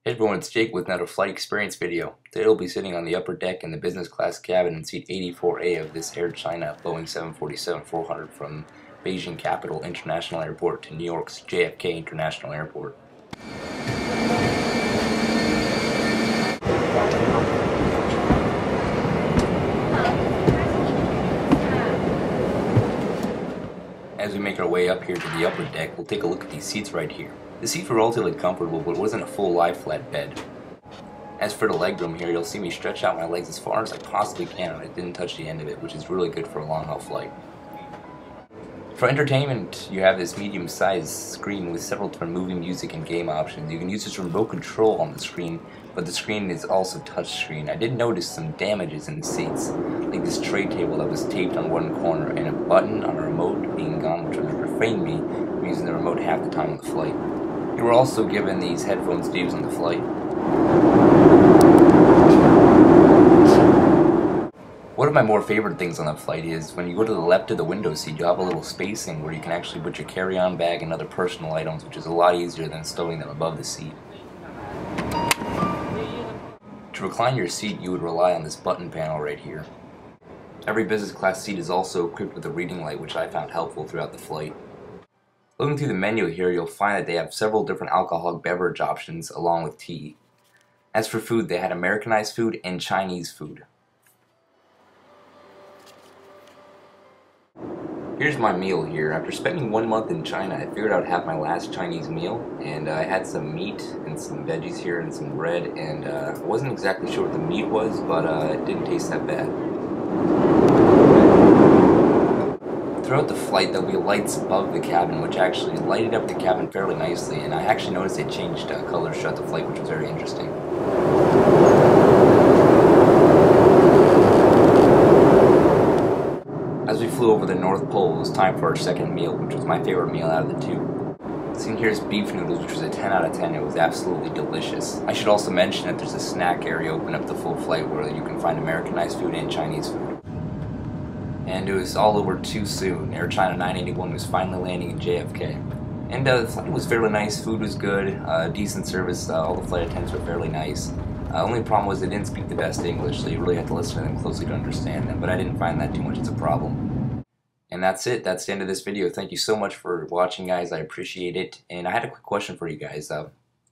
Hey everyone, it's Jake with another flight experience video. Today we'll be sitting on the upper deck in the business class cabin in seat 84A of this Air China Boeing 747-400 from Beijing Capital International Airport to New York's JFK International Airport. As we make our way up here to the upper deck, we'll take a look at these seats right here. The seats were relatively comfortable, but it wasn't a full lie-flat bed. As for the legroom here, you'll see me stretch out my legs as far as I possibly can, and I didn't touch the end of it, which is really good for a long-haul flight. For entertainment, you have this medium-sized screen with several different movie, music, and game options. You can use this remote control on the screen, but the screen is also touchscreen. I did notice some damages in the seats, like this tray table that was taped on one corner, and a button on a remote being gone, which refrained me from using the remote half the time on the flight. You were also given these headphones to use on the flight. One of my more favorite things on the flight is when you go to the left of the window seat, you have a little spacing where you can actually put your carry-on bag and other personal items, which is a lot easier than stowing them above the seat. To recline your seat, you would rely on this button panel right here. Every business class seat is also equipped with a reading light, which I found helpful throughout the flight. Looking through the menu here, you'll find that they have several different alcoholic beverage options along with tea. As for food, they had Americanized food and Chinese food. Here's my meal here. After spending 1 month in China, I figured I'd have my last Chinese meal, and I had some meat and some veggies here and some bread, and I wasn't exactly sure what the meat was, but it didn't taste that bad. Throughout the flight, there'll be lights above the cabin, which actually lighted up the cabin fairly nicely, and I actually noticed they changed colors throughout the flight, which was very interesting. As we flew over the North Pole, it was time for our second meal, which was my favorite meal out of the two. Seen here is beef noodles, which was a 10 out of 10. It was absolutely delicious. I should also mention that there's a snack area open up the full flight where you can find Americanized food and Chinese food. And it was all over too soon. Air China 981 was finally landing in JFK. And the flight was fairly nice, food was good, decent service, all the flight attendants were fairly nice. Only problem was they didn't speak the best English, so you really had to listen to them closely to understand them, but I didn't find that too much as a problem. And that's it. That's the end of this video. Thank you so much for watching, guys. I appreciate it. And I had a quick question for you guys.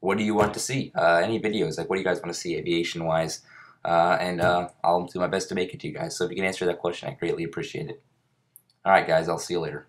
What do you want to see? Any videos? Like, what do you guys want to see aviation-wise? I'll do my best to make it to you guys. So if you can answer that question, I greatly appreciate it. Alright, guys. I'll see you later.